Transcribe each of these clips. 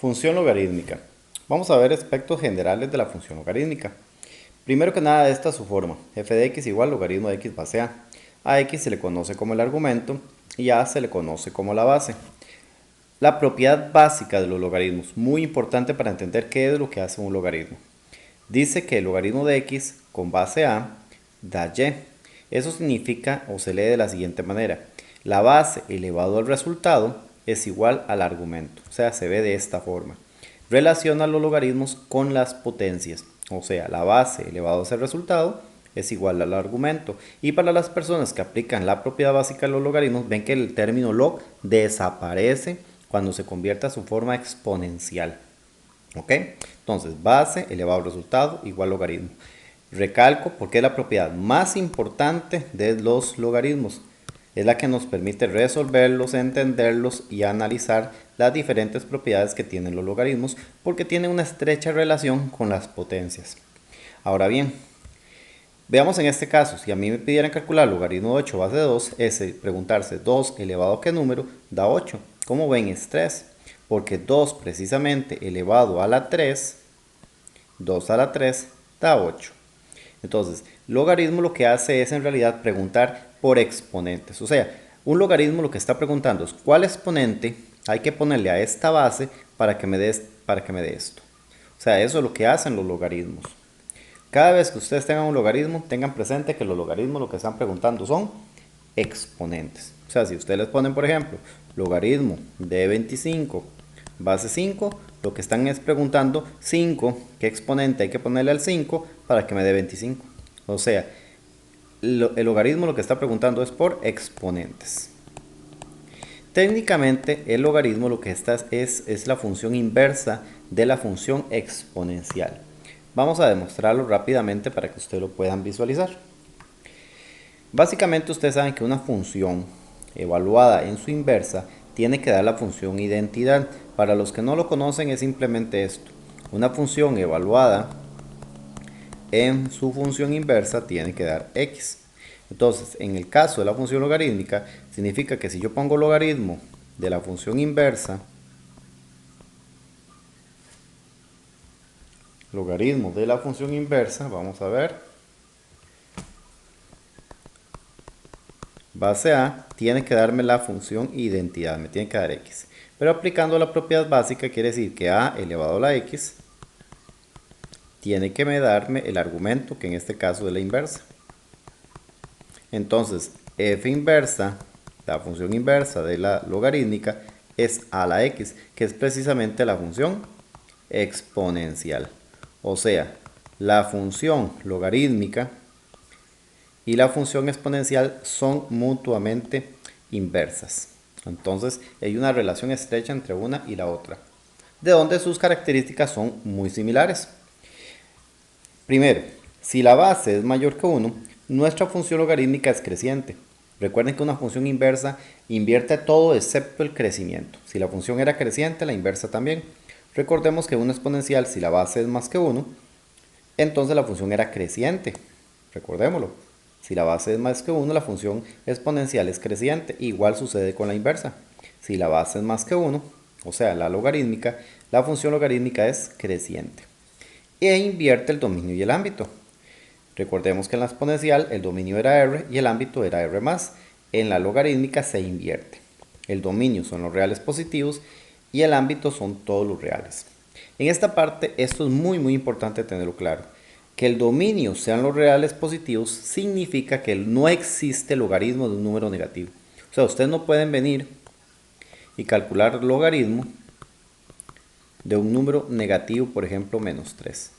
Función logarítmica. Vamos a ver aspectos generales de la función logarítmica. Primero que nada, esta es su forma. F de x igual logaritmo de x base a. A x se le conoce como el argumento y a se le conoce como la base. La propiedad básica de los logaritmos, muy importante para entender qué es lo que hace un logaritmo. Dice que el logaritmo de x con base a da y. Eso significa o se lee de la siguiente manera. La base elevado al resultado es igual al argumento, o sea, se ve de esta forma. Relaciona los logaritmos con las potencias, o sea, la base elevado a ese resultado es igual al argumento. Y para las personas que aplican la propiedad básica de los logaritmos, ven que el término log desaparece cuando se convierte a su forma exponencial. ¿Ok? Entonces, base elevado al resultado igual logaritmo. Recalco porque es la propiedad más importante de los logaritmos. Es la que nos permite resolverlos, entenderlos y analizar las diferentes propiedades que tienen los logaritmos porque tienen una estrecha relación con las potencias. Ahora bien, veamos en este caso, si a mí me pidieran calcular logaritmo de 8 base 2, es preguntarse 2 elevado a qué número da 8. Como ven es 3, porque 2 precisamente elevado a la 3, 2 a la 3 da 8. Entonces, logaritmo lo que hace es en realidad preguntar por exponentes. O sea, un logaritmo lo que está preguntando es cuál exponente hay que ponerle a esta base para que me dé esto. O sea, eso es lo que hacen los logaritmos. Cada vez que ustedes tengan un logaritmo, tengan presente que los logaritmos lo que están preguntando son exponentes. O sea, si ustedes les ponen, por ejemplo, logaritmo de 25 base 5, lo que están es preguntando 5, ¿qué exponente hay que ponerle al 5 para que me dé 25? O sea, el logaritmo lo que está preguntando es por exponentes. Técnicamente, el logaritmo lo que está es la función inversa de la función exponencial. Vamos a demostrarlo rápidamente para que ustedes lo puedan visualizar. Básicamente ustedes saben que una función evaluada en su inversa tiene que dar la función identidad. Para los que no lo conocen es simplemente esto. Una función evaluada en su función inversa tiene que dar x. Entonces, en el caso de la función logarítmica, significa que si yo pongo logaritmo de la función inversa, vamos a ver, base a tiene que darme la función identidad, me tiene que dar x. Pero aplicando la propiedad básica quiere decir que a elevado a la x tiene que darme el argumento, que en este caso es la inversa. Entonces, f inversa, la función inversa de la logarítmica, es a la x, que es precisamente la función exponencial. O sea, la función logarítmica y la función exponencial son mutuamente inversas. Entonces, hay una relación estrecha entre una y la otra, de donde sus características son muy similares. Primero, si la base es mayor que 1, nuestra función logarítmica es creciente. Recuerden que una función inversa invierte todo excepto el crecimiento. Si la función era creciente, la inversa también. Recordemos que una exponencial, si la base es más que 1, entonces la función era creciente. Recordémoslo. Si la base es más que 1, la función exponencial es creciente. Igual sucede con la inversa. Si la base es más que 1, o sea, la logarítmica, la función logarítmica es creciente. E invierte el dominio y el ámbito. Recordemos que en la exponencial el dominio era R y el ámbito era R+. En la logarítmica se invierte. El dominio son los reales positivos y el ámbito son todos los reales. En esta parte esto es muy importante tenerlo claro. Que el dominio sean los reales positivos significa que no existe logaritmo de un número negativo. O sea, ustedes no pueden venir y calcular logaritmo de un número negativo, por ejemplo, -3.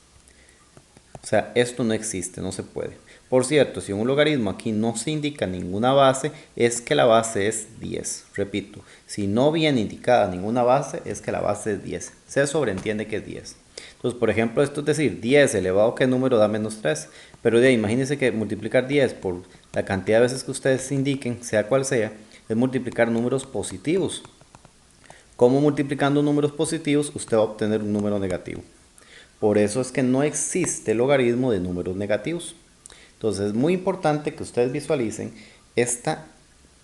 O sea, esto no existe, no se puede. Por cierto, si en un logaritmo aquí no se indica ninguna base, es que la base es 10. Repito, si no viene indicada ninguna base, es que la base es 10. Se sobreentiende que es 10. Entonces, por ejemplo, esto es decir, 10 elevado a qué número da -3. Pero de ahí, imagínense que multiplicar 10 por la cantidad de veces que ustedes indiquen, sea cual sea, es multiplicar números positivos. Como multiplicando números positivos, usted va a obtener un número negativo. Por eso es que no existe logaritmo de números negativos. Entonces es muy importante que ustedes visualicen esta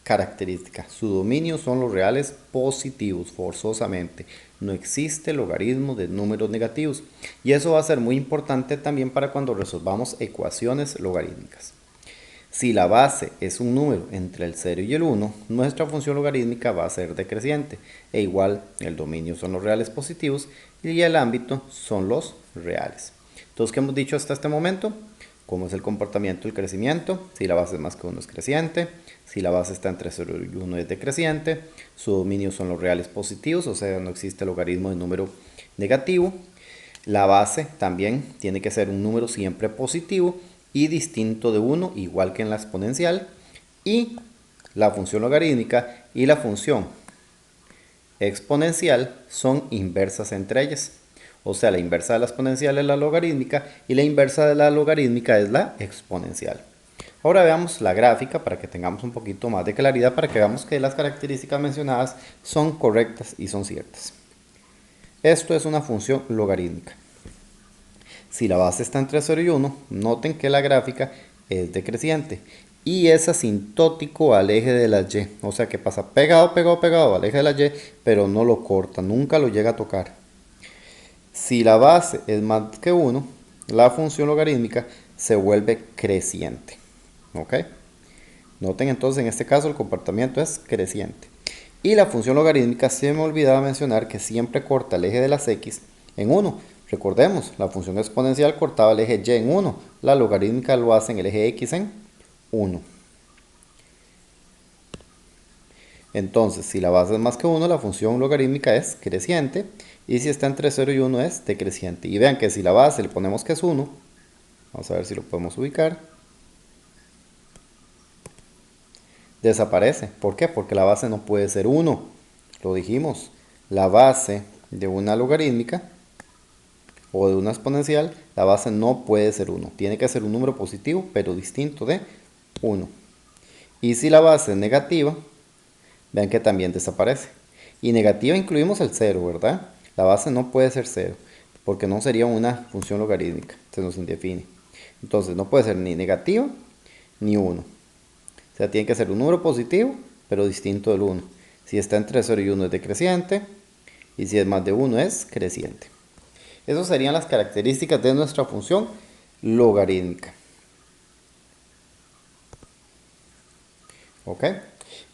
característica. Su dominio son los reales positivos, forzosamente. No existe logaritmo de números negativos. Y eso va a ser muy importante también para cuando resolvamos ecuaciones logarítmicas. Si la base es un número entre el 0 y el 1, nuestra función logarítmica va a ser decreciente. E igual, el dominio son los reales positivos y el ámbito son los reales. Entonces, ¿qué hemos dicho hasta este momento? ¿Cómo es el comportamiento del crecimiento? Si la base es más que 1 es creciente. Si la base está entre 0 y 1 es decreciente. Su dominio son los reales positivos, o sea, no existe logaritmo de número negativo. La base también tiene que ser un número siempre positivo y distinto de 1, igual que en la exponencial. Y la función logarítmica y la función exponencial son inversas entre ellas. O sea, la inversa de la exponencial es la logarítmica y la inversa de la logarítmica es la exponencial. Ahora veamos la gráfica para que tengamos un poquito más de claridad, para que veamos que las características mencionadas son correctas y son ciertas. Esto es una función logarítmica. Si la base está entre 0 y 1, noten que la gráfica es decreciente y es asintótico al eje de la y, o sea que pasa pegado, pegado, pegado al eje de la y, pero no lo corta, nunca lo llega a tocar. Si la base es más que 1, la función logarítmica se vuelve creciente. ¿Ok? Noten entonces en este caso el comportamiento es creciente. Y la función logarítmica, se me olvidaba mencionar que siempre corta el eje de las x en 1. Recordemos, la función exponencial cortaba el eje y en 1. La logarítmica lo hace en el eje x en 1. Entonces, si la base es más que 1, la función logarítmica es creciente. Y si está entre 0 y 1 es decreciente. Y vean que si la base le ponemos que es 1, vamos a ver si lo podemos ubicar, desaparece. ¿Por qué? Porque la base no puede ser 1. Lo dijimos. La base de una logarítmica o de una exponencial, la base no puede ser 1. Tiene que ser un número positivo, pero distinto de 1. Y si la base es negativa, vean que también desaparece. Y negativa incluimos el 0, ¿verdad? La base no puede ser 0, porque no sería una función logarítmica, se nos indefine. Entonces no puede ser ni negativa ni 1. O sea, tiene que ser un número positivo, pero distinto del 1. Si está entre 0 y 1 es decreciente, y si es más de 1 es creciente. Esas serían las características de nuestra función logarítmica. ¿Ok?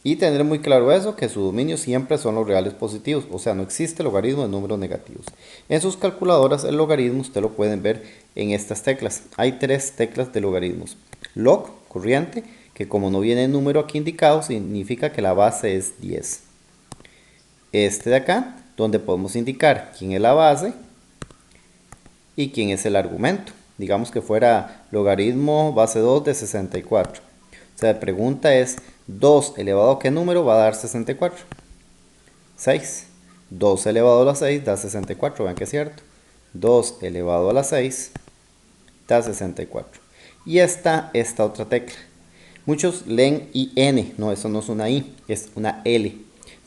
Y tener muy claro eso, que su dominio siempre son los reales positivos, o sea, no existe logaritmo de números negativos. En sus calculadoras el logaritmo usted lo pueden ver en estas teclas. Hay 3 teclas de logaritmos. Log, corriente, que como no viene el número aquí indicado, significa que la base es 10. Este de acá, donde podemos indicar quién es la base y quién es el argumento. Digamos que fuera logaritmo base 2 de 64. O sea, la pregunta es, 2 elevado a qué número va a dar 64? 6. 2 elevado a la 6 da 64, vean que es cierto. 2 elevado a la 6 da 64. Y está esta otra tecla. Muchos leen IN, no, eso no es una I, es una L.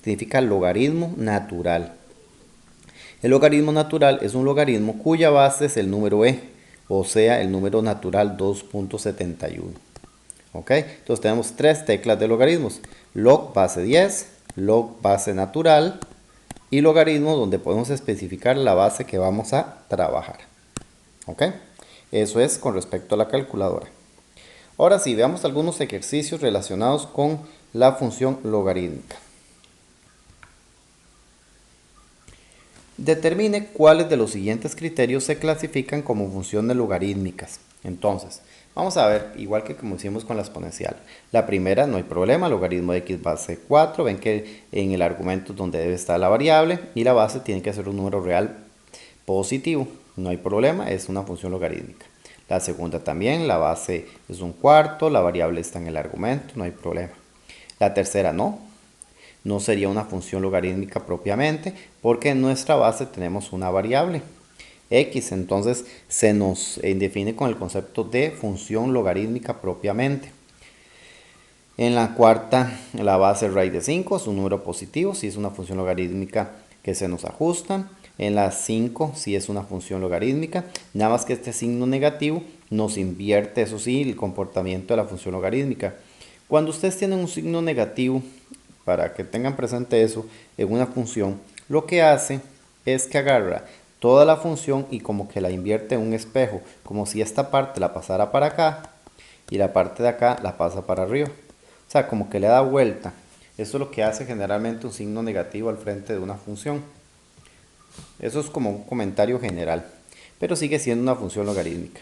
Significa logaritmo natural. El logaritmo natural es un logaritmo cuya base es el número e, o sea, el número natural 2.71. ¿Ok? Entonces tenemos 3 teclas de logaritmos. Log base 10, log base natural y logaritmo donde podemos especificar la base que vamos a trabajar. ¿Ok? Eso es con respecto a la calculadora. Ahora sí, veamos algunos ejercicios relacionados con la función logarítmica. Determine cuáles de los siguientes criterios se clasifican como funciones logarítmicas. Entonces, vamos a ver, igual que como hicimos con la exponencial. La primera, no hay problema, logaritmo de x base 4. Ven que en el argumento donde debe estar la variable y la base tiene que ser un número real positivo. No hay problema, es una función logarítmica. La segunda también, la base es un cuarto, la variable está en el argumento, no hay problema. La tercera no sería una función logarítmica propiamente, porque en nuestra base tenemos una variable x, entonces se nos define con el concepto de función logarítmica propiamente. En la cuarta, la base raíz de 5 es un número positivo, si es una función logarítmica que se nos ajusta. En la 5, si es una función logarítmica, nada más que este signo negativo nos invierte, eso sí, el comportamiento de la función logarítmica. Cuando ustedes tienen un signo negativo, para que tengan presente eso, en una función, lo que hace es que agarra toda la función y como que la invierte en un espejo, como si esta parte la pasara para acá y la parte de acá la pasa para arriba. O sea, como que le da vuelta. Eso es lo que hace generalmente un signo negativo al frente de una función. Eso es como un comentario general, pero sigue siendo una función logarítmica.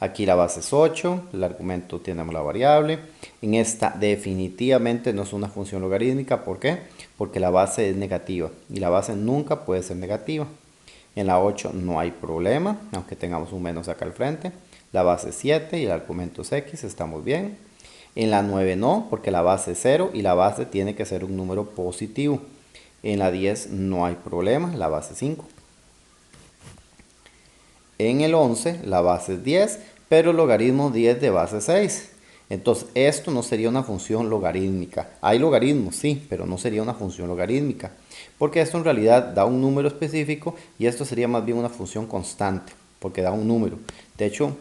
Aquí la base es 8, el argumento tenemos la variable. En esta definitivamente no es una función logarítmica, ¿por qué? Porque la base es negativa y la base nunca puede ser negativa. En la 8 no hay problema, aunque tengamos un menos acá al frente. La base es 7 y el argumento es x, estamos bien. En la 9 no, porque la base es 0 y la base tiene que ser un número positivo. En la 10 no hay problema, la base es 5. En el 11 la base es 10, pero el logaritmo 10 de base 6. Entonces esto no sería una función logarítmica. Hay logaritmos, sí, pero no sería una función logarítmica. Porque esto en realidad da un número específico y esto sería más bien una función constante, porque da un número. De hecho,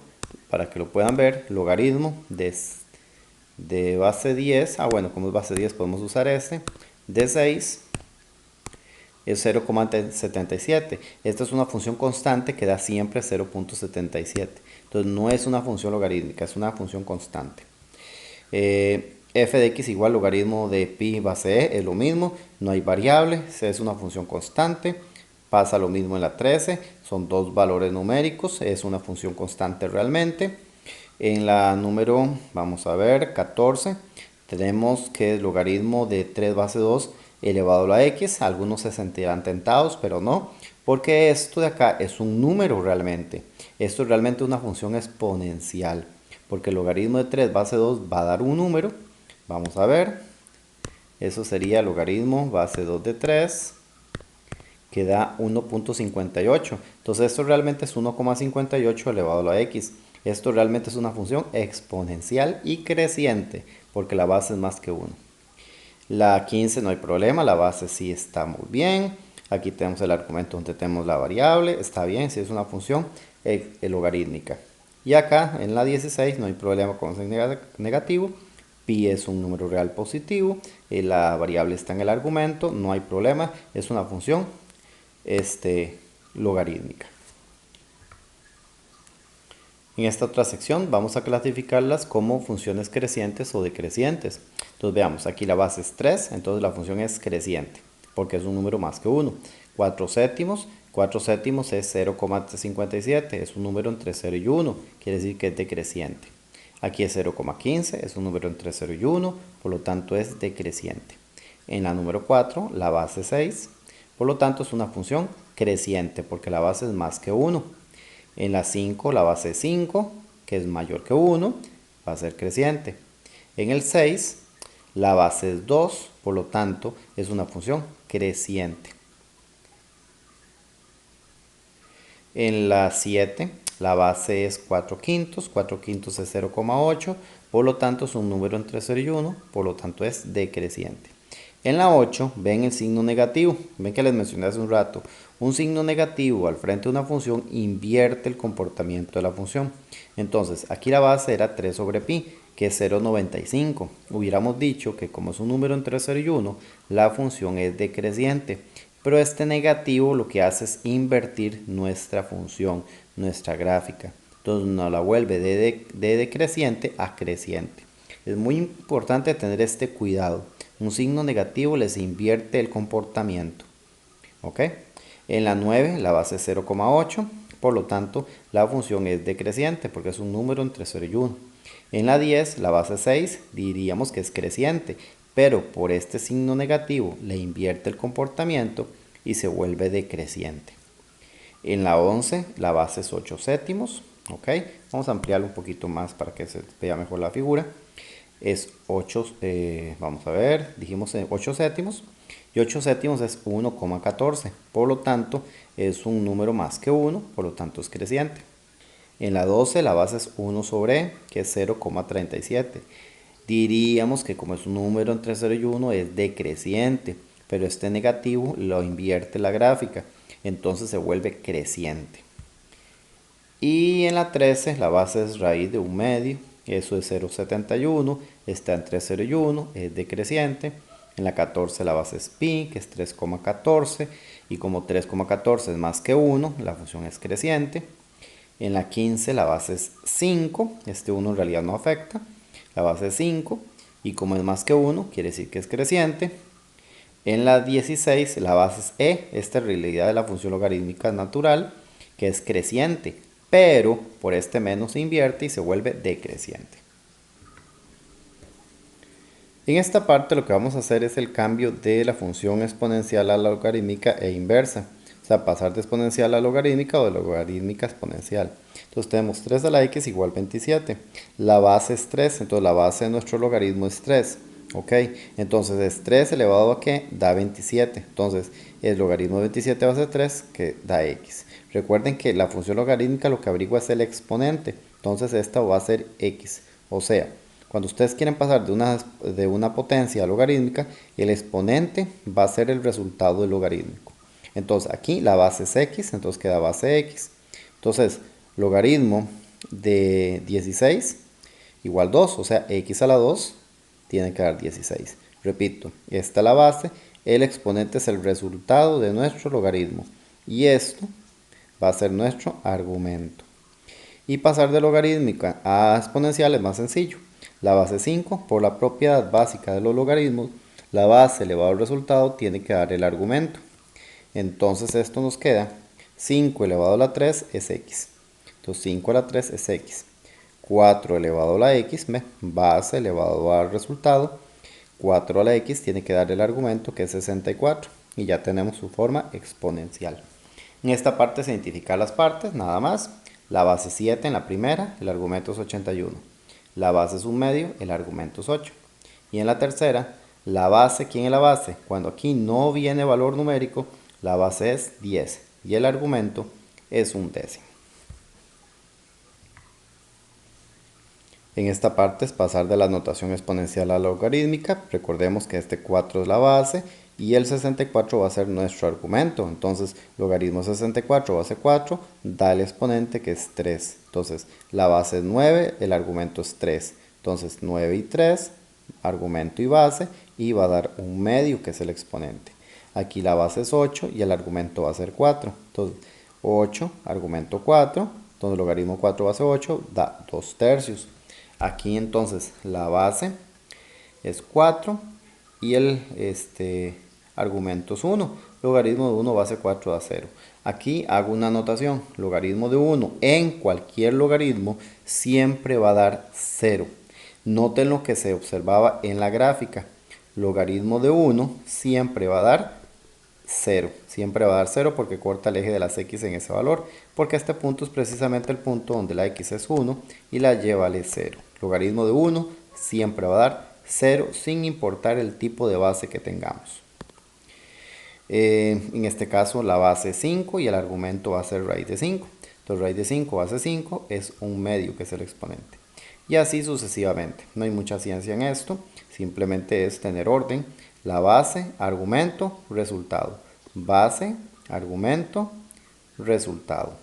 para que lo puedan ver, logaritmo de base 10, bueno, como es base 10 podemos usar este, de 6 es 0,77. Esta es una función constante que da siempre 0,77. Entonces no es una función logarítmica, es una función constante. F de x igual logaritmo de pi base e, es lo mismo, no hay variable, es una función constante. Pasa lo mismo en la 13, son dos valores numéricos, es una función constante realmente. En la número, vamos a ver, 14, tenemos que el logaritmo de 3 base 2 elevado a la x. Algunos se sentirán tentados, pero no, porque esto de acá es un número realmente. Esto es realmente una función exponencial, porque el logaritmo de 3 base 2 va a dar un número. Vamos a ver, eso sería el logaritmo base 2 de 3, que da 1,58. Entonces esto realmente es 1,58 elevado a la x. Esto realmente es una función exponencial y creciente, porque la base es más que 1. La 15 no hay problema, la base sí está muy bien. Aquí tenemos el argumento donde tenemos la variable, está bien, si es una función logarítmica. Y acá en la 16 no hay problema con ser negativo, pi es un número real positivo, la variable está en el argumento, no hay problema, es una función logarítmica. En esta otra sección vamos a clasificarlas como funciones crecientes o decrecientes. Entonces veamos, aquí la base es 3, entonces la función es creciente, porque es un número más que 1. 4 séptimos es 0,57, es un número entre 0 y 1, quiere decir que es decreciente. Aquí es 0,15, es un número entre 0 y 1, por lo tanto es decreciente. En la número 4, la base es 6, por lo tanto es una función creciente, porque la base es más que 1. En la 5, la base es 5, que es mayor que 1, va a ser creciente. En el 6, la base es 2, por lo tanto es una función creciente. En la 7, la base es 4 quintos, 4 quintos es 0,8, por lo tanto es un número entre 0 y 1, por lo tanto es decreciente. En la 8, ven el signo negativo, ven que les mencioné hace un rato, un signo negativo al frente de una función invierte el comportamiento de la función. Entonces, aquí la base era 3 sobre pi, que es 0,95. Hubiéramos dicho que como es un número entre 0 y 1, la función es decreciente. Pero este negativo lo que hace es invertir nuestra función, nuestra gráfica. Entonces nos la vuelve de decreciente a creciente. Es muy importante tener este cuidado. Un signo negativo les invierte el comportamiento. ¿Ok? En la 9 la base es 0,8. Por lo tanto, la función es decreciente porque es un número entre 0 y 1. En la 10, la base 6, diríamos que es creciente, pero por este signo negativo le invierte el comportamiento y se vuelve decreciente. En la 11, la base es 8 séptimos. ¿Ok? Vamos a ampliarlo un poquito más para que se vea mejor la figura. Es 8, vamos a ver, dijimos 8 séptimos. Y 8 séptimos es 1,14. Por lo tanto, es un número más que 1, por lo tanto es creciente. En la 12 la base es 1 sobre e, que es 0,37. Diríamos que como es un número entre 0 y 1 es decreciente, pero este negativo lo invierte la gráfica, entonces se vuelve creciente. Y en la 13 la base es raíz de 1 medio, eso es 0,71, está entre 0 y 1, es decreciente. En la 14 la base es pi, que es 3,14, y como 3,14 es más que 1, la función es creciente. En la 15 la base es 5, este 1 en realidad no afecta, la base es 5, y como es más que 1, quiere decir que es creciente. En la 16 la base es e, esta en realidad de la función logarítmica natural, que es creciente, pero por este menos se invierte y se vuelve decreciente. En esta parte lo que vamos a hacer es el cambio de la función exponencial a la logarítmica e inversa. O sea, pasar de exponencial a logarítmica o de logarítmica a exponencial. Entonces tenemos 3 a la x igual 27. La base es 3, entonces la base de nuestro logaritmo es 3. ¿Ok? Entonces es 3 elevado a qué da 27. Entonces el logaritmo de 27 va a ser 3 que da x. Recuerden que la función logarítmica lo que averigua es el exponente. Entonces esta va a ser x. O sea, cuando ustedes quieren pasar de una potencia logarítmica, el exponente va a ser el resultado del logarítmico. Entonces aquí la base es x, entonces queda base x. Entonces, logaritmo de 16 igual 2, o sea, x a la 2 tiene que dar 16. Repito, esta es la base, el exponente es el resultado de nuestro logaritmo. Y esto va a ser nuestro argumento. Y pasar de logarítmica a exponencial es más sencillo. La base 5, por la propiedad básica de los logaritmos, la base elevado al resultado tiene que dar el argumento. Entonces esto nos queda 5 elevado a la 3 es x. Entonces 5 a la 3 es x. 4 elevado a la x, base elevado al resultado. 4 a la x tiene que dar el argumento que es 64. Y ya tenemos su forma exponencial. En esta parte se identifican las partes, nada más. La base 7 en la primera, el argumento es 81. La base es un medio, el argumento es 8. Y en la tercera, la base, ¿quién es la base? Cuando aquí no viene valor numérico, la base es 10 y el argumento es un décimo. En esta parte es pasar de la notación exponencial a la logarítmica. Recordemos que este 4 es la base y el 64 va a ser nuestro argumento. Entonces, logaritmo 64 base 4 da el exponente que es 3. Entonces, la base es 9, el argumento es 3. Entonces, 9 y 3, argumento y base, y va a dar un medio que es el exponente. Aquí la base es 8 y el argumento va a ser 4. Entonces, 8, argumento 4. Entonces, logaritmo 4 base 8 da 2 tercios. Aquí entonces la base es 4 y el argumento es 1. Logaritmo de 1 base 4 da 0. Aquí hago una anotación. Logaritmo de 1 en cualquier logaritmo siempre va a dar 0. Noten lo que se observaba en la gráfica. Logaritmo de 1 siempre va a dar 0. Siempre va a dar 0 porque corta el eje de las x en ese valor. Porque este punto es precisamente el punto donde la x es 1 y la y vale 0. Logaritmo de 1 siempre va a dar 0 sin importar el tipo de base que tengamos. En este caso la base es 5 y el argumento va a ser raíz de 5. Entonces raíz de 5 base 5 es un medio que es el exponente. Y así sucesivamente. No hay mucha ciencia en esto. Simplemente es tener orden. La base, argumento, resultado. Base, argumento, resultado.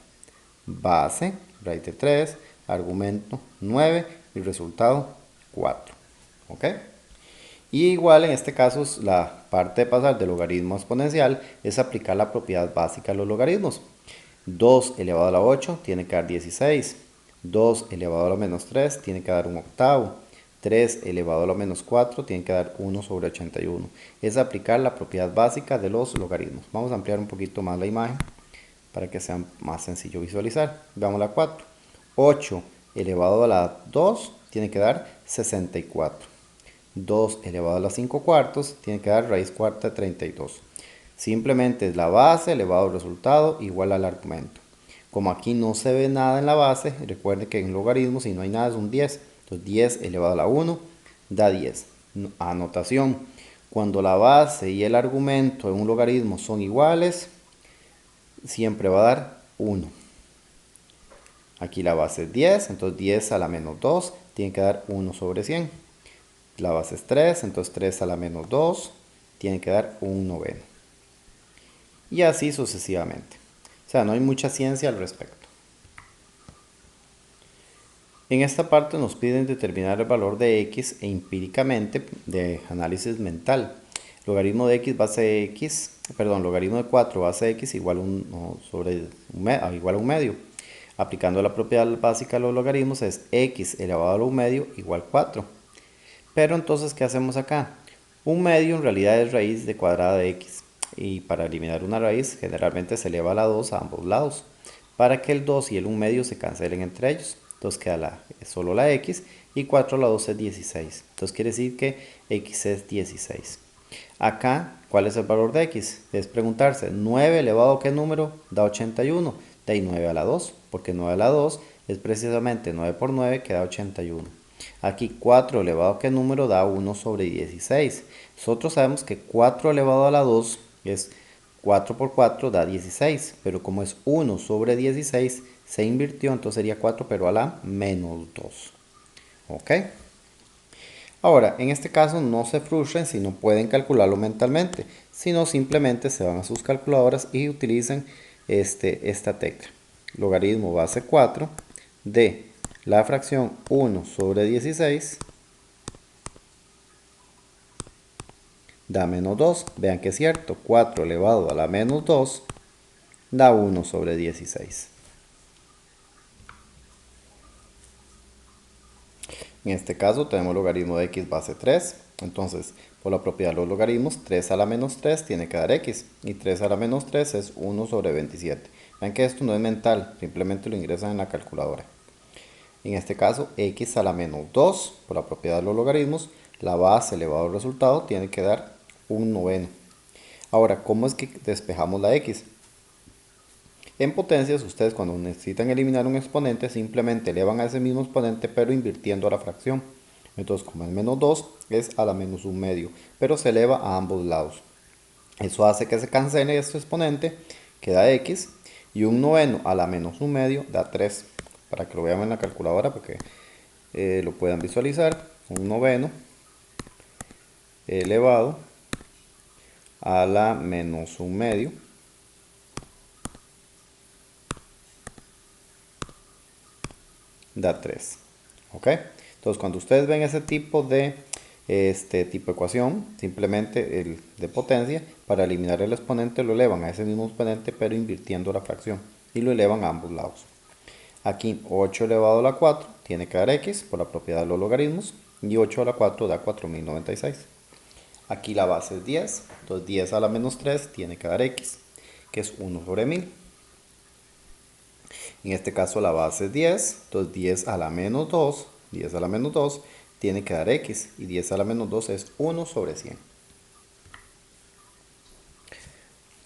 Base, raíz de 3, argumento 9 y resultado 4. ¿Ok? Y igual en este caso la parte de pasar del logaritmo exponencial es aplicar la propiedad básica de los logaritmos. 2 elevado a la 8 tiene que dar 16. 2 elevado a la menos 3 tiene que dar un octavo. 3 elevado a la menos 4 tiene que dar 1 sobre 81. Es aplicar la propiedad básica de los logaritmos. Vamos a ampliar un poquito más la imagen para que sea más sencillo visualizar. Veamos la 4. 8 elevado a la 2 tiene que dar 64. 2 elevado a la 5 cuartos tiene que dar raíz cuarta de 32. Simplemente es la base elevado al resultado igual al argumento. Como aquí no se ve nada en la base, recuerden que en logaritmos si no hay nada es un 10. Entonces 10 elevado a la 1 da 10. Anotación. Cuando la base y el argumento en un logaritmo son iguales, siempre va a dar 1. Aquí la base es 10, entonces 10 a la menos 2 tiene que dar 1 sobre 100. La base es 3, entonces 3 a la menos 2 tiene que dar 1/9. Y así sucesivamente. O sea, no hay mucha ciencia al respecto. En esta parte nos piden determinar el valor de x e empíricamente de análisis mental. Logaritmo de x base x, perdón, logaritmo de 4 base x igual igual a un medio. Aplicando la propiedad básica de los logaritmos es x elevado a un medio igual 4. Pero entonces, ¿qué hacemos acá? Un medio en realidad es raíz de cuadrada de x. Y para eliminar una raíz, generalmente se eleva a la 2 a ambos lados, para que el 2 y el 1 medio se cancelen entre ellos. Entonces queda solo la x y 4 a la 2 es 16. Entonces quiere decir que x es 16. Acá, ¿cuál es el valor de x? Es preguntarse, 9 elevado a qué número da 81. De ahí 9 a la 2, porque 9 a la 2 es precisamente 9 por 9 que da 81. Aquí 4 elevado a qué número da 1 sobre 16. Nosotros sabemos que 4 elevado a la 2 es 4 por 4 da 16, pero como es 1 sobre 16, se invirtió, entonces sería 4 pero a la menos 2. ¿Ok? Ahora, en este caso no se frustren si no pueden calcularlo mentalmente, sino simplemente se van a sus calculadoras y utilizan esta tecla. Logaritmo base 4 de la fracción 1 sobre 16 da menos 2. Vean que es cierto, 4 elevado a la menos 2 da 1 sobre 16. En este caso tenemos logaritmo de x base 3. Entonces, por la propiedad de los logaritmos, 3 a la menos 3 tiene que dar x. Y 3 a la menos 3 es 1 sobre 27. Vean que esto no es mental, simplemente lo ingresan en la calculadora. En este caso, x a la menos 2, por la propiedad de los logaritmos, la base elevado al resultado tiene que dar un noveno. Ahora, ¿cómo es que despejamos la x? En potencias, ustedes cuando necesitan eliminar un exponente, simplemente elevan a ese mismo exponente, pero invirtiendo la fracción. Entonces, como es menos 2, es a la menos 1 medio, pero se eleva a ambos lados. Eso hace que se cancele este exponente, queda x, y un noveno a la menos 1 medio da 3. Para que lo vean en la calculadora, porque lo puedan visualizar, un noveno elevado a la menos 1 medio da 3. ¿Ok? Entonces, cuando ustedes ven ese tipo de ecuación, simplemente el de potencia, para eliminar el exponente lo elevan a ese mismo exponente, pero invirtiendo la fracción, y lo elevan a ambos lados. Aquí 8 elevado a la 4 tiene que dar x por la propiedad de los logaritmos, y 8 a la 4 da 4096. Aquí la base es 10, entonces 10 a la menos 3 tiene que dar x, que es 1 sobre 1000. En este caso la base es 10, entonces 10 a la menos 2, 10 a la menos 2 tiene que dar x, y 10 a la menos 2 es 1 sobre 100.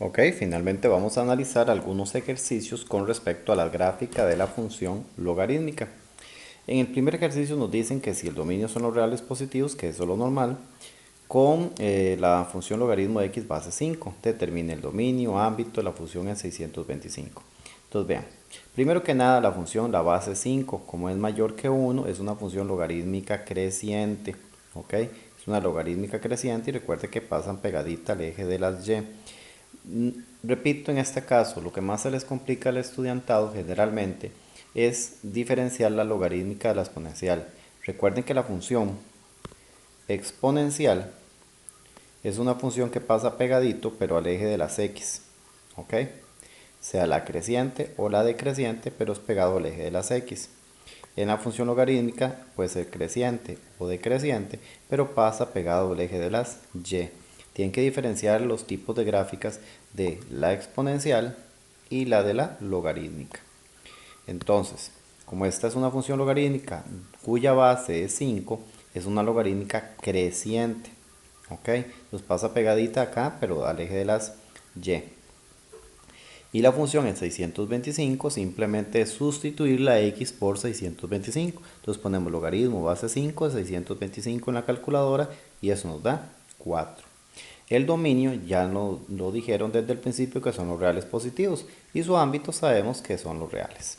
Ok, finalmente vamos a analizar algunos ejercicios con respecto a la gráfica de la función logarítmica. En el primer ejercicio nos dicen que si el dominio son los reales positivos, que eso es lo normal, con la función logaritmo de x base 5, determine el dominio, ámbito de la función en 625. Entonces vean, primero que nada la función, la base 5, como es mayor que 1, es una función logarítmica creciente, ¿ok? Es una logarítmica creciente y recuerde que pasan pegadita al eje de las y. Repito, en este caso, lo que más se les complica al estudiantado generalmente es diferenciar la logarítmica de la exponencial. Recuerden que la función exponencial es una función que pasa pegadito pero al eje de las x, ¿ok? Sea la creciente o la decreciente, pero es pegado al eje de las x. En la función logarítmica puede ser creciente o decreciente, pero pasa pegado al eje de las y. Tienen que diferenciar los tipos de gráficas de la exponencial y la de la logarítmica. Entonces, como esta es una función logarítmica cuya base es 5, es una logarítmica creciente. ¿Ok? Nos pasa pegadita acá, pero al eje de las y. Y la función en 625 simplemente es sustituir la x por 625. Entonces ponemos logaritmo base 5 de 625 en la calculadora y eso nos da 4. El dominio ya lo dijeron desde el principio que son los reales positivos y su ámbito sabemos que son los reales.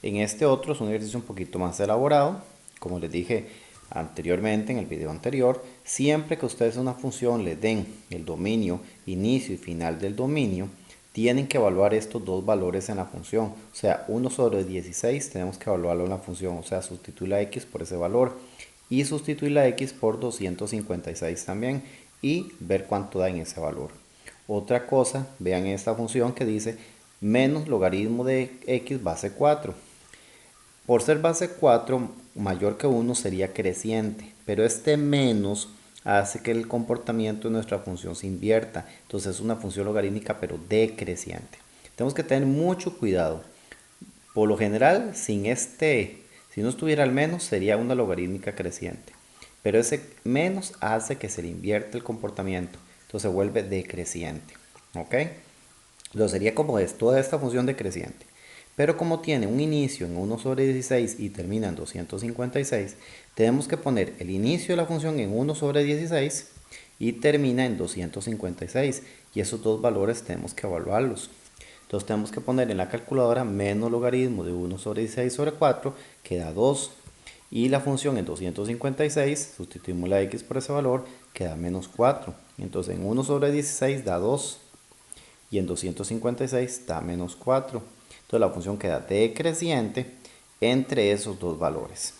En este otro es un ejercicio un poquito más elaborado. Como les dije anteriormente en el video anterior, siempre que ustedes a una función le den el dominio, inicio y final del dominio, tienen que evaluar estos dos valores en la función. O sea, 1 sobre 16 tenemos que evaluarlo en la función. O sea, sustituir la x por ese valor. Y sustituir la x por 256 también. Y ver cuánto da en ese valor. Otra cosa, vean esta función que dice menos logaritmo de x base 4. Por ser base 4 mayor que 1 sería creciente, pero este menos hace que el comportamiento de nuestra función se invierta. Entonces es una función logarítmica pero decreciente. Tenemos que tener mucho cuidado. Por lo general, si no estuviera el menos, sería una logarítmica creciente. Pero ese menos hace que se le invierte el comportamiento. Entonces se vuelve decreciente. ¿Ok? Entonces sería como es toda esta función decreciente. Pero como tiene un inicio en 1 sobre 16 y termina en 256, tenemos que poner el inicio de la función en 1 sobre 16 y termina en 256. Y esos dos valores tenemos que evaluarlos. Entonces tenemos que poner en la calculadora menos logaritmo de 1 sobre 16 sobre 4, que da 2. Y la función en 256, sustituimos la x por ese valor, queda menos 4. Entonces en 1 sobre 16 da 2 y en 256 da menos 4. Entonces la función queda decreciente entre esos dos valores.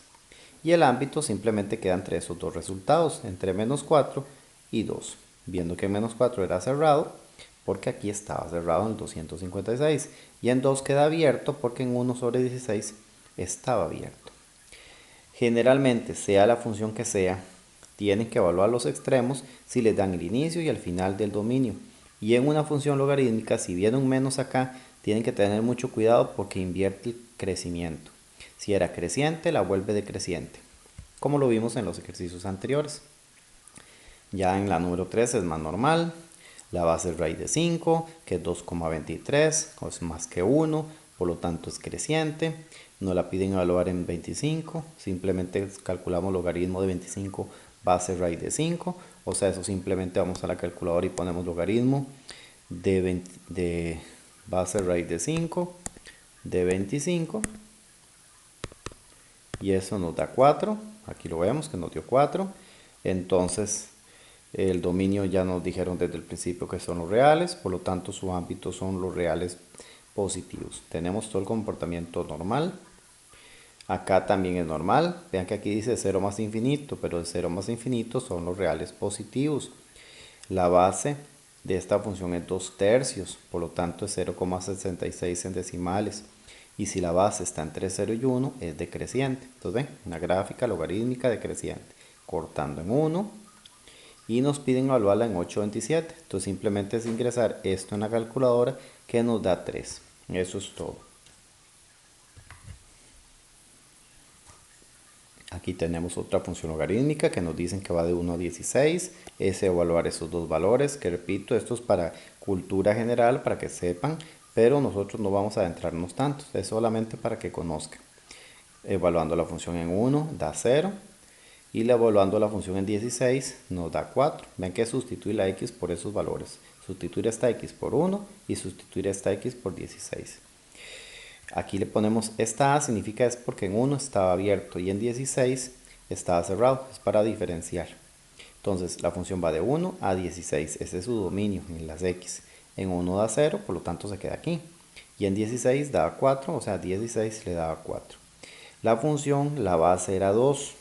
Y el ámbito simplemente queda entre esos dos resultados, entre menos 4 y 2. Viendo que menos 4 era cerrado, porque aquí estaba cerrado en 256. Y en 2 queda abierto porque en 1 sobre 16 estaba abierto. Generalmente, sea la función que sea, tienen que evaluar los extremos si les dan el inicio y el final del dominio. Y en una función logarítmica, si viene un menos acá, tienen que tener mucho cuidado porque invierte el crecimiento. Si era creciente, la vuelve decreciente, como lo vimos en los ejercicios anteriores. Ya en la número 3 es más normal. La base es raíz de 5, que es 2,23, o es más que 1, por lo tanto es creciente. Nos la piden evaluar en 25, simplemente calculamos logaritmo de 25 base raíz de 5, o sea, eso simplemente vamos a la calculadora y ponemos logaritmo de base raíz de 5 de 25 y eso nos da 4. Aquí lo vemos que nos dio 4. Entonces el dominio ya nos dijeron desde el principio que son los reales, por lo tanto su ámbito son los reales positivos. Tenemos todo el comportamiento normal. Acá también es normal. Vean que aquí dice 0 más infinito, pero el 0 más infinito son los reales positivos. La base de esta función es 2 tercios, por lo tanto es 0,66 en decimales. Y si la base está entre 0 y 1, es decreciente. Entonces ven, una gráfica logarítmica decreciente. Cortando en 1, y nos piden evaluarla en 827. Entonces simplemente es ingresar esto en la calculadora que nos da 3. Eso es todo. Aquí tenemos otra función logarítmica que nos dicen que va de 1 a 16. Es evaluar esos dos valores, que repito, esto es para cultura general, para que sepan, pero nosotros no vamos a adentrarnos tanto, es solamente para que conozcan. Evaluando la función en 1 da 0 y evaluando la función en 16 nos da 4. Ven que sustituir la x por esos valores. Sustituir esta x por 1 y sustituir esta x por 16. Aquí le ponemos esta a, significa es porque en 1 estaba abierto y en 16 estaba cerrado. Es para diferenciar. Entonces la función va de 1 a 16. Ese es su dominio en las x. En 1 da 0, por lo tanto se queda aquí. Y en 16 da 4, o sea 16 le daba 4. La función, la base era 2,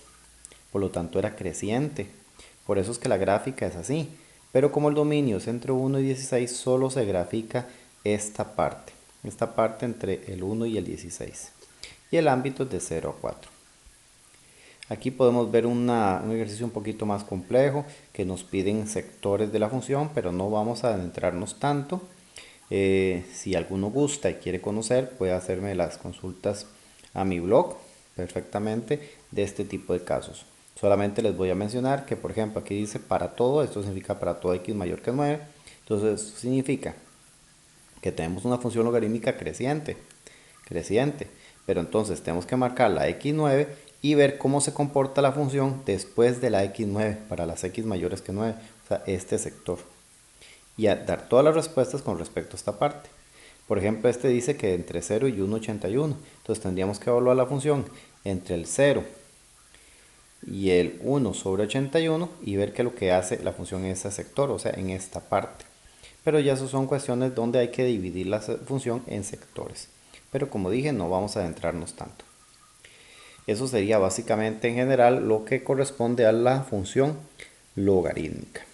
por lo tanto era creciente. Por eso es que la gráfica es así. Pero como el dominio es entre 1 y 16, solo se grafica esta parte entre el 1 y el 16. Y el ámbito es de 0 a 4. Aquí podemos ver un ejercicio un poquito más complejo que nos piden sectores de la función, pero no vamos a adentrarnos tanto. Si alguno gusta y quiere conocer, puede hacerme las consultas a mi blog perfectamente de este tipo de casos. Solamente les voy a mencionar que, por ejemplo, aquí dice para todo, esto significa para todo x mayor que 9. Entonces, eso significa que tenemos una función logarítmica creciente, pero entonces tenemos que marcar la x9 y ver cómo se comporta la función después de la x9 para las x mayores que 9, o sea, este sector. Y a dar todas las respuestas con respecto a esta parte. Por ejemplo, este dice que entre 0 y 1,81. Entonces tendríamos que evaluar la función entre el 0 y el 1 sobre 81 y ver qué es lo que hace la función en ese sector, o sea, en esta parte. Pero ya eso son cuestiones donde hay que dividir la función en sectores. Pero como dije, no vamos a adentrarnos tanto. Eso sería básicamente en general lo que corresponde a la función logarítmica.